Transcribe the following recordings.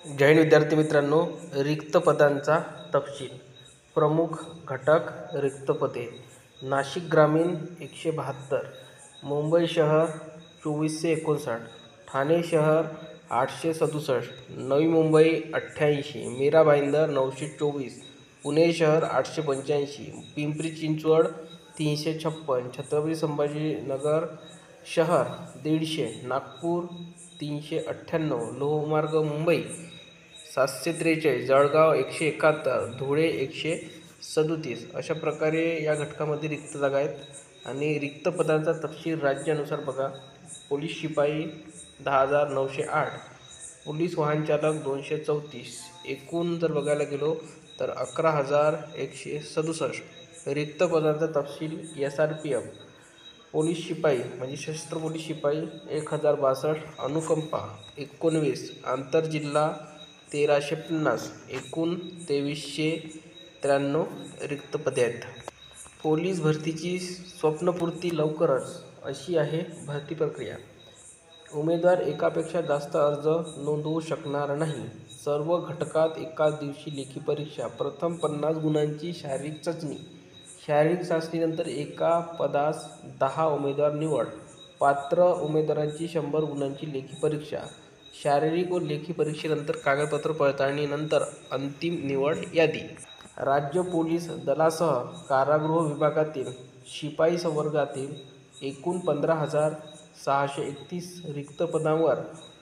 जय हिंद विद्यार्थी मित्रांनो, रिक्त पदांचा तपशील. प्रमुख घटक रिक्त पदे. नाशिक ग्रामीण 172, मुंबई शहर 2459, ठाणे शहर 867, नवी मुंबई 88, मीरा भाईंदर 924, पुणे शहर 885, पिंपरी चिंचवड 356, छत्रपती संभाजीनगर शहर 150, नागपूर 398, लोहमार्ग मुंबई 743, जळगाव 171, धुळे 137. अशा प्रकारे या घटकामध्ये रिक्त जागा आहेत. आणि रिक्त पदांचा तपशील राज्यानुसार बघा. पोलीस शिपाई 10,908, पोलीस वाहन चालक 234. एकूण जर बघायला गेलो तर 11,167. रिक्त पदांचा तपशील SRPF. पोलीस शिपाई म्हणजे सशस्त्र पोलीस शिपाई 1,062, अनुकंपा 19, आंतरजिल्हा 1,350. एकूण 2,393 रिक्त पदे आहेत. पोलीस भरतीची स्वप्नपूर्ती लवकरच, अशी आहे भरती प्रक्रिया. उमेदवार एकापेक्षा जास्त अर्ज नोंदवू शकणार नाही. सर्व घटकात एकाच दिवशी लेखी परीक्षा. प्रथम 50 गुणांची शारीरिक चाचणी. शारीरिक चाचणीनंतर एका पदास 10 उमेदवार निवड. पात्र उमेदवारांची 100 गुणांची लेखी परीक्षा. शारीरिक व लेखी परीक्षेनंतर कागदपत्र पडताळणीनंतर अंतिम निवड यादी. राज्य पोलीस दलासह कारागृह विभागातील शिपाई संवर्गातील एकूण 15,631 रिक्त पदांवर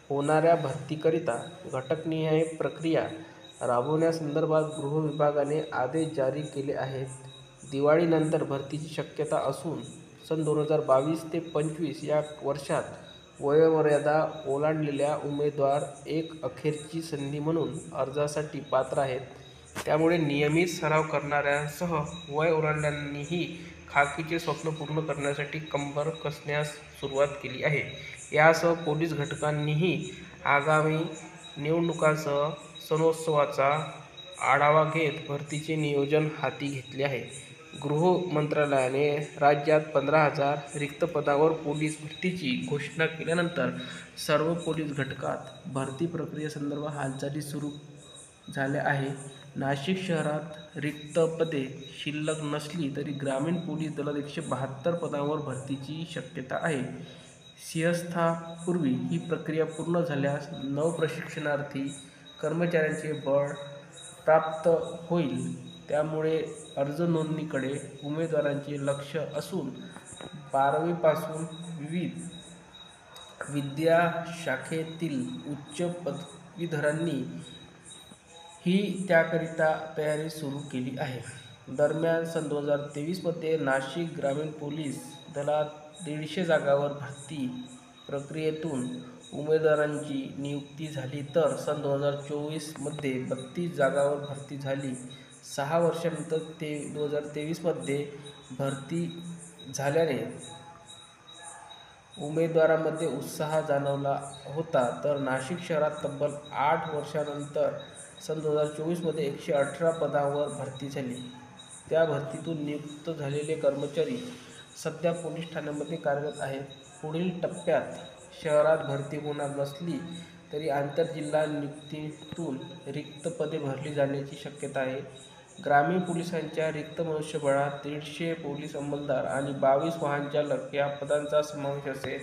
होणाऱ्या भरतीकरिता घटकनिहाय प्रक्रिया राबवण्यासंदर्भात गृह विभागाने आदेश जारी केले आहेत. दिवाळीनंतर भरतीची शक्यता असून सन 2022 ते 25 या वर्षात वयोमर्यादा ओलांडलेल्या उमेदवार एक अखेरची संधी म्हणून अर्जासाठी पात्र आहेत. त्यामुळे नियमित सराव करणाऱ्यांसह वय ओलांडलेल्यांनीही खाकीचे स्वप्न पूर्ण करण्यासाठी कंबर कसण्यास सुरुवात केली आहे. यासह पोलीस घटकांनीही आगामी निवडणुकांसह सणोत्सवाचा आढावा घेत भरतीचे नियोजन हाती घेतले आहे. गृह मंत्रालयाने राज्यात 15,000 रिक्त पदांवर पोलीस भरतीची घोषणा केल्यानंतर सर्व पोलीस घटकात भरती प्रक्रियेसंदर्भात हालचाली सुरू झाल्या आहे. नाशिक शहरात रिक्त पदे शिल्लक नसली तरी ग्रामीण पोलीस दलात 172 पदांवर भरतीची शक्यता आहे. सिंहस्थापूर्वी ही प्रक्रिया पूर्ण झाल्यास नवप्रशिक्षणार्थी कर्मचाऱ्यांचे बळ प्राप्त होईल. त्यामुळे अर्ज नोंदणीकडे उमेदवारांचे लक्ष असून 12वीपासून विविध विद्याशाखेतील उच्च पदवीधरांनी ही त्याकरिता तयारी सुरू केली आहे. दरम्यान सन 2023 नाशिक ग्रामीण पोलीस दलात 150 जागांवर भरती प्रक्रियेतून उमेदवारांची नियुक्ती झाली तर सन 2024 32 जागांवर भरती झाली. 6 वर्षांनंतर 2023 भरती झाल्याने उमेदवारांमध्ये उत्साह जाणवला होता. तर नाशिक शहरात तब्बल 8 वर्षांनंतर सन 2024 118 पदांवर भरती झाली. त्या भरतीतून नियुक्त झालेले कर्मचारी सध्या पोलीस ठाण्यांमध्ये कार्यरत आहेत. पुढील टप्प्यात शहरात भरती होणार नसली तरी आंतरजिल्हा नियुक्तीतून रिक्त पदे भरली जाण्याची शक्यता आहे. ग्रामीण पोलिसांच्या रिक्त मनुष्यबळात 150 पोलीस अंमलदार आणि 22 वाहन चालक या पदांचा समावेश असेल.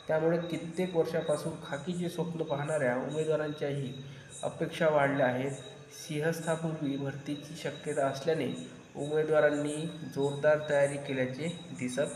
त्यामुळे कित्येक वर्षांपासून खाकीचे स्वप्न पाहणाऱ्या उमेदवारांच्याही अपेक्षा वाढल्या आहेत. सिंहस्थापूर्वी भरतीची शक्यता असल्याने उमेदवारांनी जोरदार तयारी केल्याचे दिसत